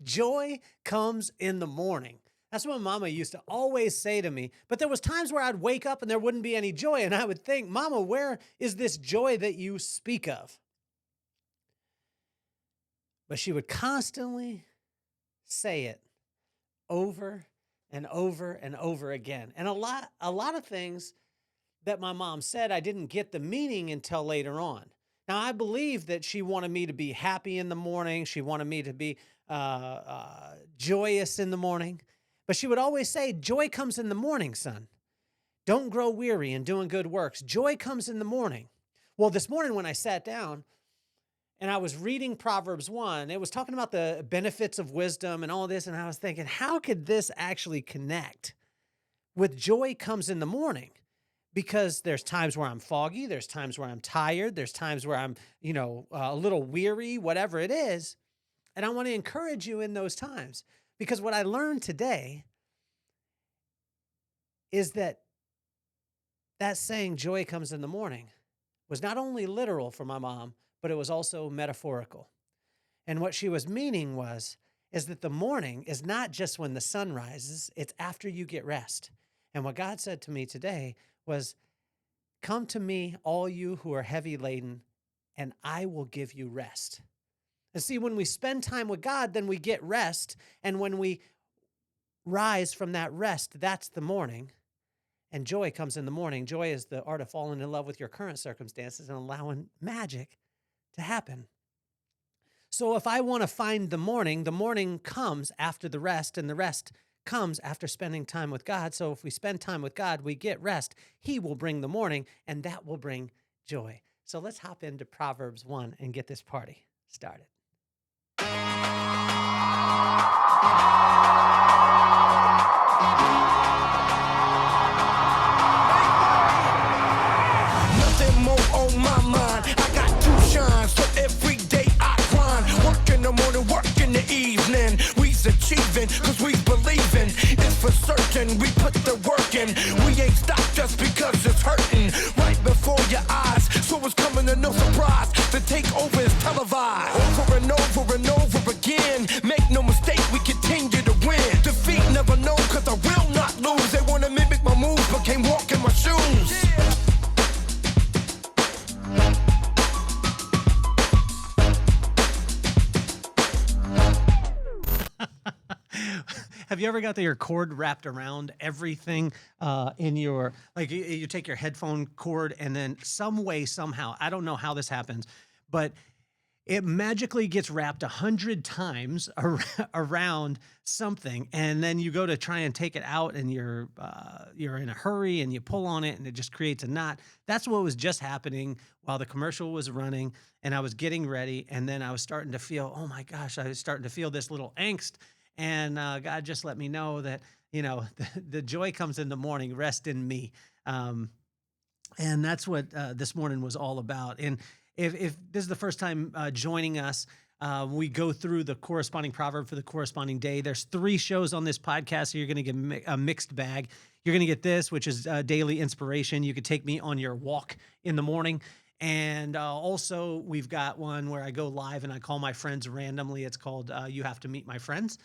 Joy comes in the morning. That's what Mama used to always say to me. But there was times where I'd wake up and there wouldn't be any joy. And I would think, Mama, where is this joy that you speak of? But she would constantly say it over and over and over again. And a lot of things that my mom said, I didn't get the meaning until later on. Now, I believe that she wanted me to be happy in the morning. She wanted me to be joyous in the morning. But she would always say, joy comes in the morning, son. Don't grow weary in doing good works. Joy comes in the morning. Well, this morning when I sat down and I was reading Proverbs 1, it was talking about the benefits of wisdom and all this. And I was thinking, how could this actually connect with joy comes in the morning? Because there's times where I'm foggy, there's times where I'm tired, there's times where I'm, a little weary, whatever it is. And I want to encourage you in those times, because what I learned today is that saying joy comes in the morning was not only literal for my mom, but it was also metaphorical. And what she was meaning is that the morning is not just when the sun rises, it's after you get rest. And what God said to me today was, come to me, all you who are heavy laden, and I will give you rest. And see, when we spend time with God, then we get rest. And when we rise from that rest, that's the morning. And joy comes in the morning. Joy is the art of falling in love with your current circumstances and allowing magic to happen. So if I want to find the morning comes after the rest, and the rest comes after spending time with God. So if we spend time with God, we get rest. He will bring the morning, and that will bring joy. So let's hop into Proverbs 1 and get this party started. Nothing more on my mind. I got to shine, so every day I grind. Work in the morning, work in the evening. We's achieving, cause we believing. It's for certain, we put the work in. We ain't stopped just because it's hurting. Right before your eyes, so it's coming to no surprise. The takeover is televised. Over and over and over again. Make no mistake, we continue to win. Defeat never known, cause I will not lose. They wanna mimic my moves, but can't walk in my shoes. Have you ever got your cord wrapped around everything in your, like you take your headphone cord and then some way, somehow, I don't know how this happens, but it magically gets wrapped 100 times around something, and then you go to try and take it out, and you're in a hurry, and you pull on it, and it just creates a knot. That's what was just happening while the commercial was running, and I was getting ready, and then I was starting to feel, oh my gosh, I was starting to feel this little angst, and God just let me know that, the joy comes in the morning, rest in me. And that's what this morning was all about. And if this is the first time joining us, we go through the corresponding proverb for the corresponding day. There's 3 shows on this podcast, so you're going to get a mixed bag. You're going to get this, which is daily inspiration. You could take me on your walk in the morning. And also, we've got one where I go live and I call my friends randomly. It's called You Have to Meet My Friends.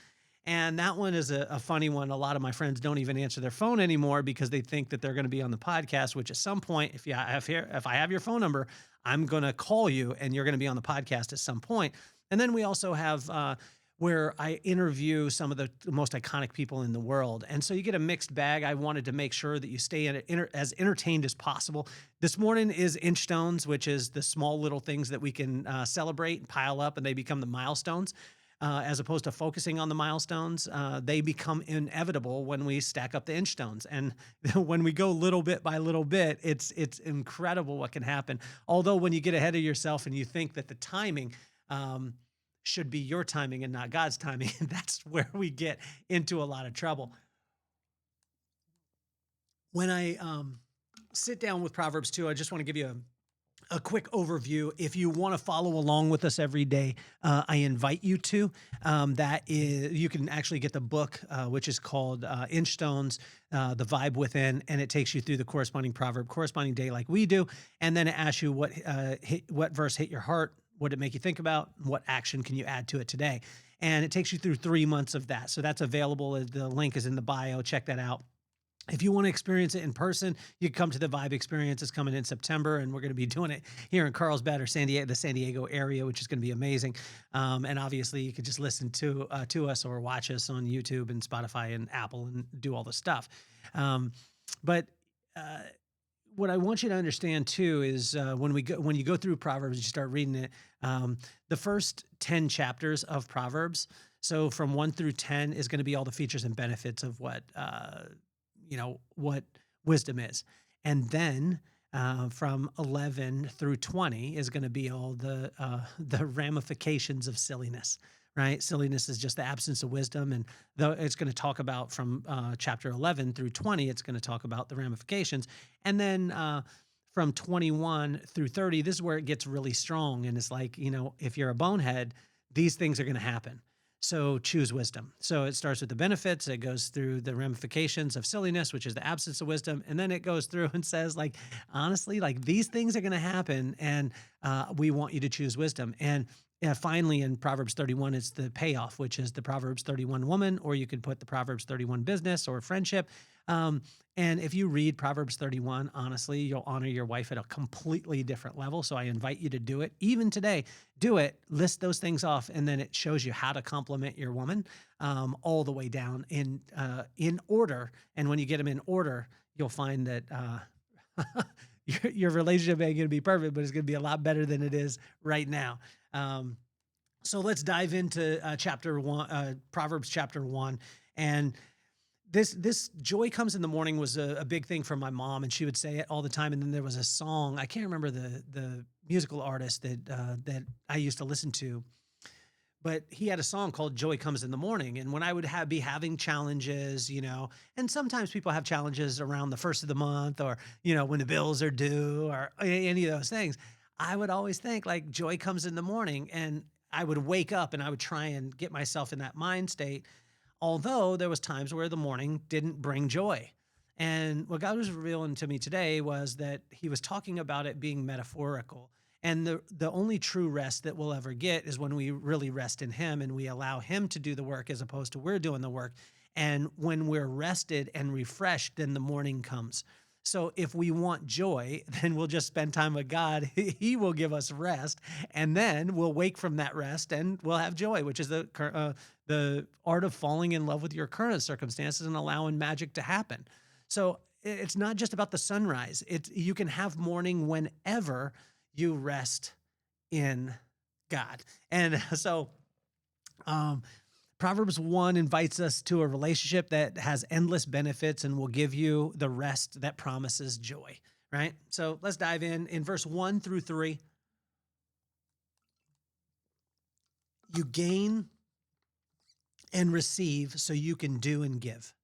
And that one is a funny one. A lot of my friends don't even answer their phone anymore because they think that they're going to be on the podcast, which at some point, if I have your phone number, I'm going to call you and you're going to be on the podcast at some point. And then we also have where I interview some of the most iconic people in the world. And so you get a mixed bag. I wanted to make sure that you stay as entertained as possible. This morning is Inchstones, which is the small little things that we can celebrate and pile up, and they become the milestones. As opposed to focusing on the milestones, they become inevitable when we stack up the Inchstones. And when we go little bit by little bit, it's incredible what can happen. Although when you get ahead of yourself and you think that the timing should be your timing and not God's timing, that's where we get into a lot of trouble. When I sit down with Proverbs 2, I just want to give you a quick overview. If you want to follow along with us every day, I invite you to. That is, you can actually get the book, which is called Inchstones, The Vibe Within, and it takes you through the corresponding proverb, corresponding day like we do, and then it asks you what verse hit your heart, what did it make you think about? What action can you add to it today? And it takes you through 3 months of that. So that's available. The link is in the bio. Check that out. If you want to experience it in person, you can come to the Vibe Experience. It's coming in September, and we're going to be doing it here in Carlsbad or San Diego, the San Diego area, which is going to be amazing. And obviously, you could just listen to us or watch us on YouTube and Spotify and Apple and do all the stuff. But what I want you to understand too is when you go through Proverbs, you start reading it. The first 10 chapters of Proverbs, so from 1 through 10, is going to be all the features and benefits of what what wisdom is. And then from 11 through 20 is going to be all the ramifications of silliness, right? Silliness is just the absence of wisdom. And though it's going to talk about from chapter 11 through 20, it's going to talk about the ramifications. And then from 21 through 30, this is where it gets really strong. And it's like, if you're a bonehead, these things are going to happen. So choose wisdom. So it starts with the benefits. It goes through the ramifications of silliness, which is the absence of wisdom. And then it goes through and says, like, honestly, like these things are going to happen. And we want you to choose wisdom. And finally, in Proverbs 31, it's the payoff, which is the Proverbs 31 woman, or you could put the Proverbs 31 business or friendship. And if you read Proverbs 31, honestly, you'll honor your wife at a completely different level. So I invite you to do it. Even today, do it, list those things off, and then it shows you how to compliment your woman all the way down in order. And when you get them in order, you'll find that your relationship ain't going to be perfect, but it's going to be a lot better than it is right now. So let's dive into chapter 1, Proverbs chapter 1. And this joy comes in the morning was a big thing for my mom, and she would say it all the time. And then there was a song, I can't remember the musical artist that I used to listen to, but he had a song called Joy Comes in the Morning. And when I would be having challenges, and sometimes people have challenges around the first of the month, or, when the bills are due, or any of those things, I would always think like joy comes in the morning, and I would wake up and I would try and get myself in that mind state. Although there was times where the morning didn't bring joy. And what God was revealing to me today was that he was talking about it being metaphorical. And the only true rest that we'll ever get is when we really rest in him and we allow him to do the work as opposed to we're doing the work. And when we're rested and refreshed, then the morning comes. So if we want joy, then we'll just spend time with God. He will give us rest, and then we'll wake from that rest and we'll have joy, which is the art of falling in love with your current circumstances and allowing magic to happen. So it's not just about the sunrise. You can have morning whenever you rest in God. And so Proverbs 1 invites us to a relationship that has endless benefits and will give you the rest that promises joy, right? So let's dive in verse 1 through 3. You gain and receive so you can do and give.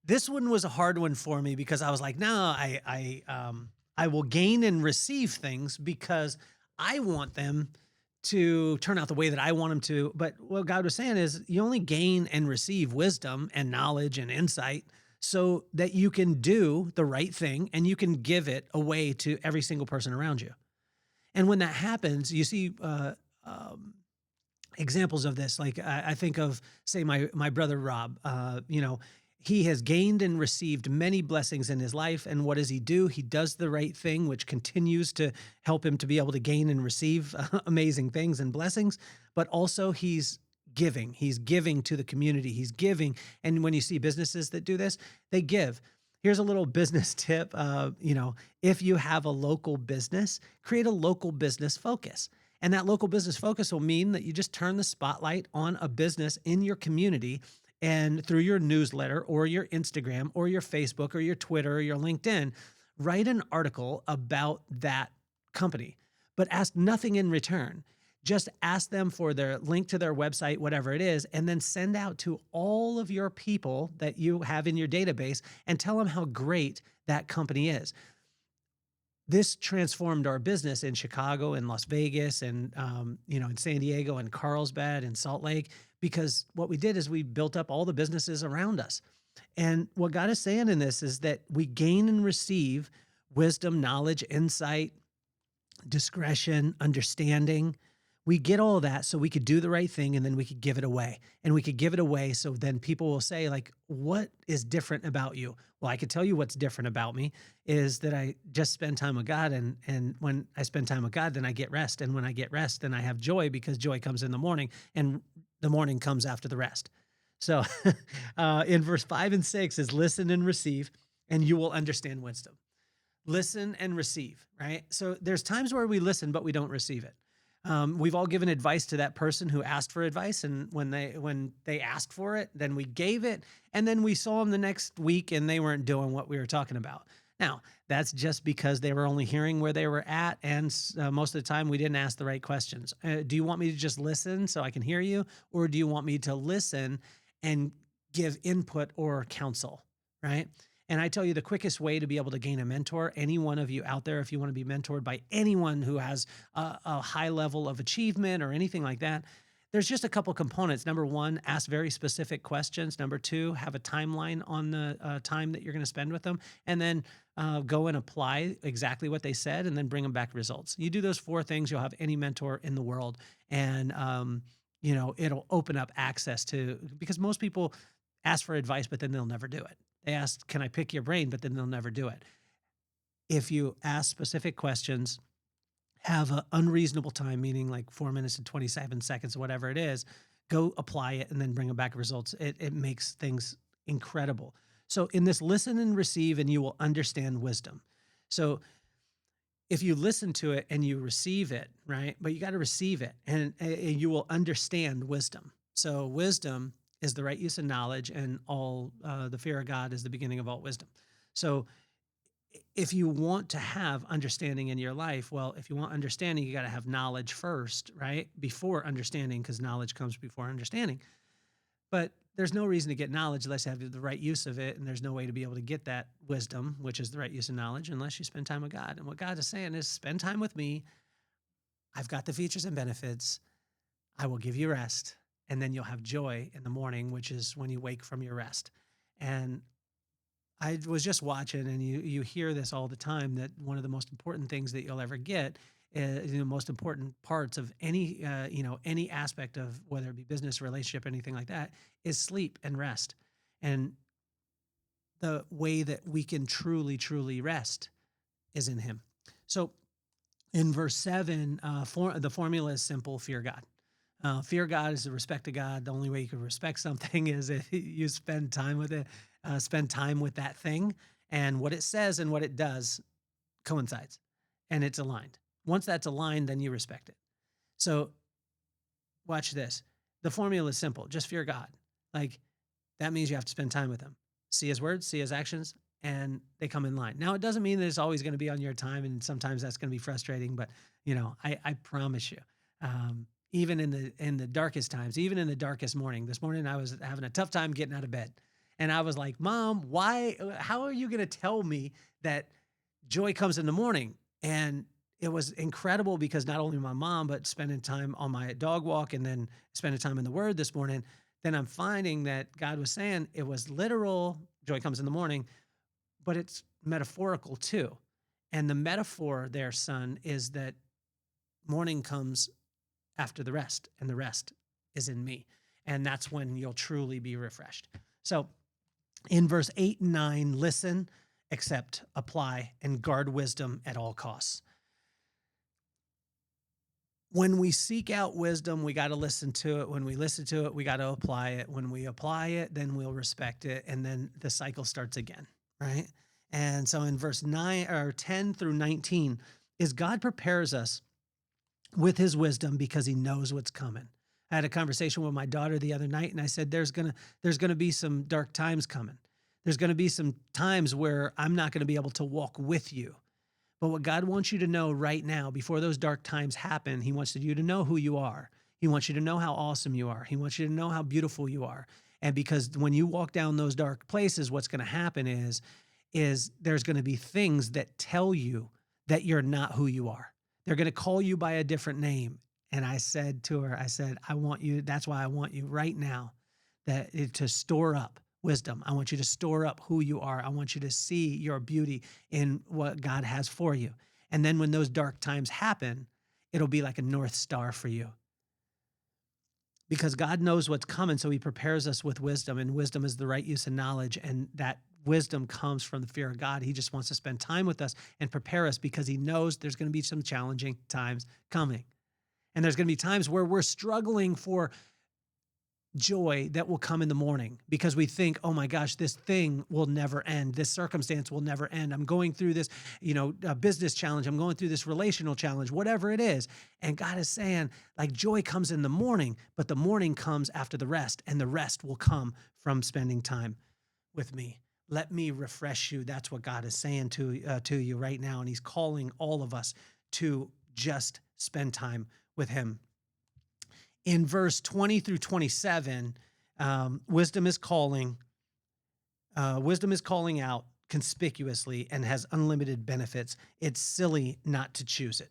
This one was a hard one for me because I was like, no, I will gain and receive things because I want them to turn out the way that I want them to. But what God was saying is you only gain and receive wisdom and knowledge and insight so that you can do the right thing and you can give it away to every single person around you. And when that happens, you see examples of this. Like I think of, say, my brother Rob. He has gained and received many blessings in his life. And what does he do? He does the right thing, which continues to help him to be able to gain and receive amazing things and blessings. But also he's giving. He's giving to the community. He's giving. And when you see businesses that do this, they give. Here's a little business tip. If you have a local business, create a local business focus. And that local business focus will mean that you just turn the spotlight on a business in your community, and through your newsletter or your Instagram or your Facebook or your Twitter or your LinkedIn, write an article about that company, but ask nothing in return. Just ask them for their link to their website, whatever it is, and then send out to all of your people that you have in your database and tell them how great that company is. This transformed our business in Chicago and Las Vegas and, in San Diego and Carlsbad and Salt Lake, because what we did is we built up all the businesses around us. And what God is saying in this is that we gain and receive wisdom, knowledge, insight, discretion, understanding. We get all that so we could do the right thing and then we could give it away. And we could give it away so then people will say, like, what is different about you? Well, I could tell you what's different about me is that I just spend time with God. And when I spend time with God, then I get rest. And when I get rest, then I have joy because joy comes in the morning and the morning comes after the rest. So in verse 5 and 6 is listen and receive, and you will understand wisdom. Listen and receive, right? So there's times where we listen, but we don't receive it. We've all given advice to that person who asked for advice, and when they asked for it, then we gave it, and then we saw them the next week, and they weren't doing what we were talking about. Now, that's just because they were only hearing where they were at, and most of the time we didn't ask the right questions. Do you want me to just listen so I can hear you, or do you want me to listen and give input or counsel, right? And I tell you, the quickest way to be able to gain a mentor, any one of you out there, if you want to be mentored by anyone who has a high level of achievement or anything like that, there's just a couple components. Number one, ask very specific questions. Number two, have a timeline on the time that you're going to spend with them. And then go and apply exactly what they said and then bring them back results. You do those 4 things, you'll have any mentor in the world. And, it'll open up access to, because most people ask for advice, but then they'll never do it. They ask, can I pick your brain? But then they'll never do it. If you ask specific questions, have an unreasonable time, meaning like 4 minutes and 27 seconds, whatever it is, go apply it and then bring them back results. It makes things incredible. So in this listen and receive, and you will understand wisdom. So if you listen to it and you receive it, right? But you got to receive it and you will understand wisdom. So wisdom is the right use of knowledge, and all the fear of God is the beginning of all wisdom. So if you want to have understanding in your life, well, if you want understanding, you got to have knowledge first, right? Before understanding, because knowledge comes before understanding. But there's no reason to get knowledge unless you have the right use of it, and there's no way to be able to get that wisdom, which is the right use of knowledge, unless you spend time with God. And what God is saying is, spend time with me. I've got the features and benefits. I will give you rest. And then you'll have joy in the morning, which is when you wake from your rest. And I was just watching, and you hear this all the time, that one of the most important things that you'll ever get, the most important parts of any any aspect of whether it be business, relationship, anything like that, is sleep and rest. And the way that we can truly, truly rest is in Him. So in verse 7, the formula is simple: fear God. Fear God is the respect of God. The only way you can respect something is if you spend time with it, spend time with that thing, and what it says and what it does coincides, and it's aligned. Once that's aligned, then you respect it. So watch this. The formula is simple: just fear God. Like, that means you have to spend time with Him. See His words, see His actions, and they come in line. Now, it doesn't mean that it's always going to be on your time, and sometimes that's going to be frustrating, but I promise you, even in the darkest times, even in the darkest morning. This morning I was having a tough time getting out of bed. And I was like, Mom, how are you going to tell me that joy comes in the morning? And it was incredible because not only my mom, but spending time on my dog walk and then spending time in the Word this morning, then I'm finding that God was saying it was literal, joy comes in the morning, but it's metaphorical too. And the metaphor there, son, is that morning comes after the rest, and the rest is in me. And that's when you'll truly be refreshed. So in verse 8 and 9, listen, accept, apply, and guard wisdom at all costs. When we seek out wisdom, we got to listen to it. When we listen to it, we got to apply it. When we apply it, then we'll respect it. And then the cycle starts again, right? And so in verse 10 through 19 is God prepares us with His wisdom because He knows what's coming. I had a conversation with my daughter the other night, and I said, there's gonna be some dark times coming. There's gonna be some times where I'm not gonna be able to walk with you. But what God wants you to know right now, before those dark times happen, He wants you to know who you are. He wants you to know how awesome you are. He wants you to know how beautiful you are. And because when you walk down those dark places, what's gonna happen is there's gonna be things that tell you that you're not who you are. They're going to call you by a different name. And I said to her, I want you, that's why I want you right now to store up wisdom. I want you to store up who you are. I want you to see your beauty in what God has for you. And then when those dark times happen, it'll be like a North Star for you. Because God knows what's coming, so he prepares us with wisdom, and wisdom is the right use of knowledge, and that wisdom comes from the fear of God. He just wants to spend time with us and prepare us because he knows there's going to be some challenging times coming. And there's going to be times where we're struggling for joy that will come in the morning because we think, oh my gosh, this thing will never end. This circumstance will never end. I'm going through this, business challenge. I'm going through this relational challenge, whatever it is. And God is saying, like, joy comes in the morning, but the morning comes after the rest, and the rest will come from spending time with me. Let me refresh you. That's what God is saying to you right now. And he's calling all of us to just spend time with him. In verse 20 through 27, wisdom is calling out conspicuously and has unlimited benefits. It's silly not to choose it.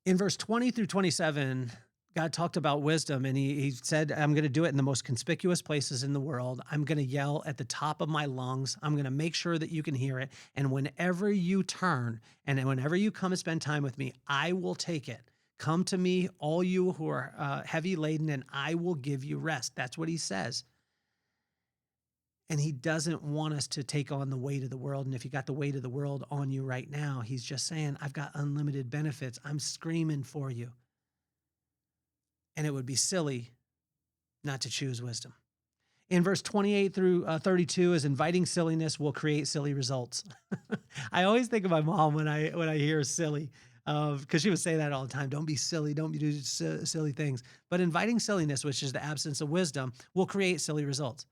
In verse 20 through 27, God talked about wisdom, and he said, I'm going to do it in the most conspicuous places in the world. I'm going to yell at the top of my lungs. I'm going to make sure that you can hear it. And whenever you turn and whenever you come and spend time with me, I will take it. Come to me, all you who are heavy laden, and I will give you rest. That's what he says. And he doesn't want us to take on the weight of the world. And if you got the weight of the world on you right now, he's just saying, I've got unlimited benefits. I'm screaming for you. And it would be silly not to choose wisdom. In verse 28 through 32 is inviting silliness will create silly results. I always think of my mom when I hear silly, because she would say that all the time. Don't be silly. Don't do silly things. But inviting silliness, which is the absence of wisdom, will create silly results.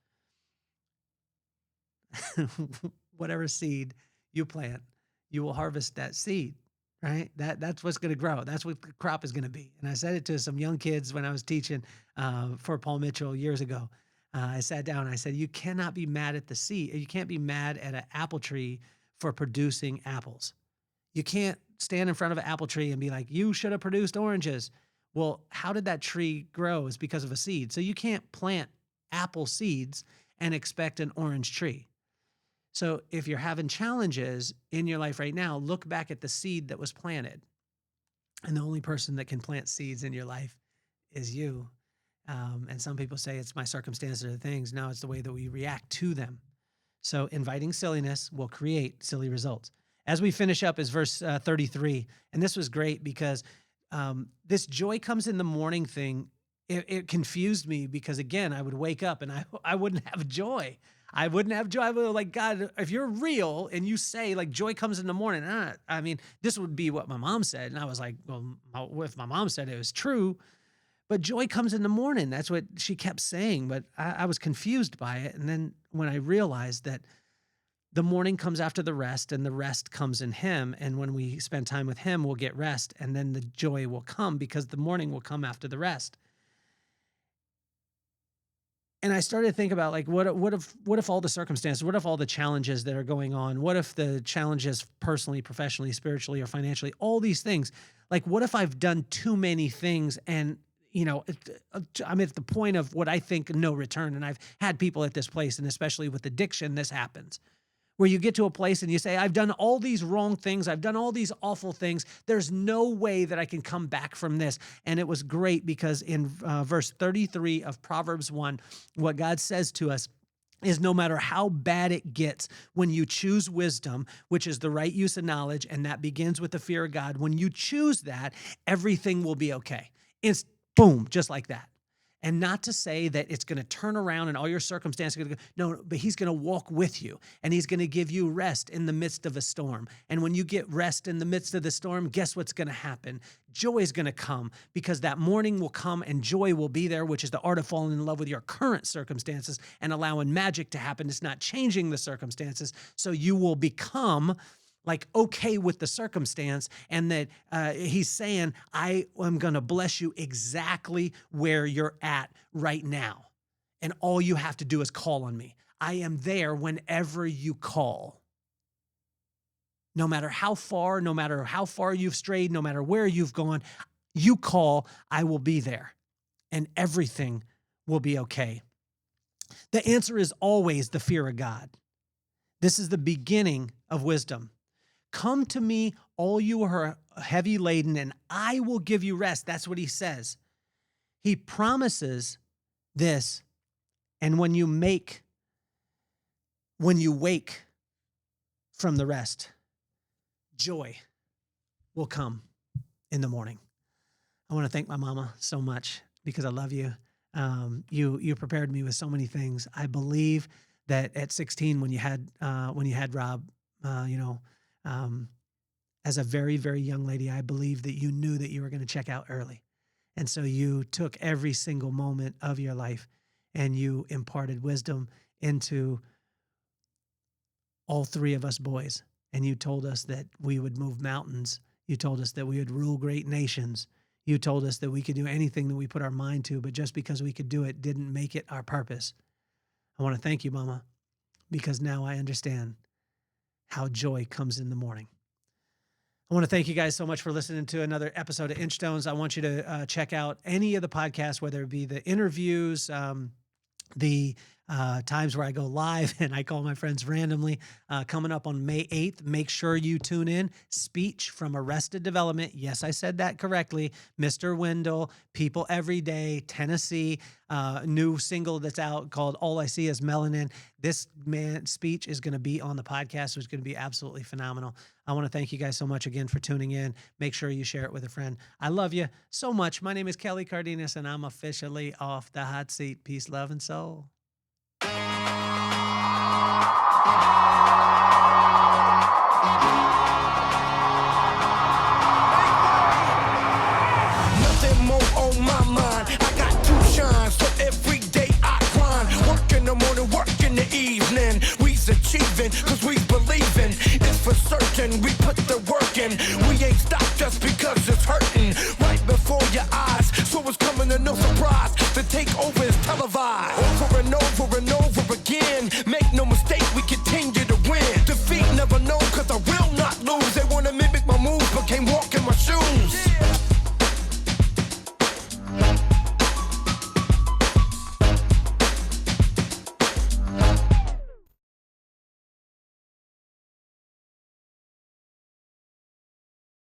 Whatever seed you plant, you will harvest that seed. Right? That's what's going to grow. That's what the crop is going to be. And I said it to some young kids when I was teaching for Paul Mitchell years ago. I sat down and I said, you cannot be mad at the seed. You can't be mad at an apple tree for producing apples. You can't stand in front of an apple tree and be like, you should have produced oranges. Well, how did that tree grow? It's because of a seed. So you can't plant apple seeds and expect an orange tree. So if you're having challenges in your life right now, look back at the seed that was planted. And the only person that can plant seeds in your life is you. And some people say it's my circumstances or things. No, it's the way that we react to them. So inviting silliness will create silly results. As we finish up is verse 33. And this was great because this joy comes in the morning thing. It confused me because, again, I would wake up and I wouldn't have joy. I wouldn't have joy. I would be like, God, if you're real and you say like joy comes in the morning, I mean, this would be what my mom said. And I was like, well, if my mom said it was true, but joy comes in the morning. That's what she kept saying. But I was confused by it. And then when I realized that the morning comes after the rest and the rest comes in him. And when we spend time with him, we'll get rest. And then the joy will come because the morning will come after the rest. And I started to think about like, what if all the circumstances, what if all the challenges that are going on, what if the challenges personally, professionally, spiritually, or financially, all these things, like what if I've done too many things and, I'm at the point of what I think no return. And I've had people at this place, and especially with addiction, this happens. Where you get to a place and you say, I've done all these wrong things. I've done all these awful things. There's no way that I can come back from this. And it was great because in verse 33 of Proverbs 1, what God says to us is no matter how bad it gets, when you choose wisdom, which is the right use of knowledge, and that begins with the fear of God, when you choose that, everything will be okay. It's boom, just like that. And not to say that it's going to turn around and all your circumstances are going to go. No, but he's going to walk with you and he's going to give you rest in the midst of a storm. And when you get rest in the midst of the storm, guess what's going to happen? Joy is going to come because that morning will come and joy will be there, which is the art of falling in love with your current circumstances and allowing magic to happen. It's not changing the circumstances. So you will become like okay with the circumstance, and that he's saying, I am going to bless you exactly where you're at right now. And all you have to do is call on me. I am there whenever you call. No matter how far you've strayed, no matter where you've gone, you call, I will be there. And everything will be okay. The answer is always the fear of God. This is the beginning of wisdom. Come to me, all you who are heavy laden, and I will give you rest. That's what he says. He promises this. And when you wake from the rest, joy will come in the morning. I want to thank my mama so much because I love you. You prepared me with so many things. I believe that at 16, when you had Rob, as a very, very young lady, I believe that you knew that you were going to check out early. And so you took every single moment of your life and you imparted wisdom into all three of us boys. And you told us that we would move mountains. You told us that we would rule great nations. You told us that we could do anything that we put our mind to, but just because we could do it didn't make it our purpose. I want to thank you, Mama, because now I understand how joy comes in the morning. I want to thank you guys so much for listening to another episode of Inchstones. I want you to check out any of the podcasts, whether it be the interviews, the times where I go live and I call my friends randomly, coming up on May 8th. Make sure you tune in. Speech from Arrested Development. Yes, I said that correctly. Mr. Wendell, People Every Day, Tennessee, new single that's out called All I See Is Melanin. This man's speech is going to be on the podcast, so it's going to be absolutely phenomenal. I want to thank you guys so much again for tuning in. Make sure you share it with a friend. I love you so much. My name is Kelly Cardenas, and I'm officially off the hot seat. Peace, love, and soul. Nothing more on my mind. I got to shine, so every day I grind. Work in the morning, work in the evening. We's achieving, cause we believing. It's for certain, we put the work in. We ain't stopped just because it's hurting. Right before your eyes, so it's coming to no surprise. The takeover is televised. Over and over and over again. Make no mistake, we continue to win. Defeat never known, cause I will not lose. They wanna mimic my moves, but can't walk in my shoes.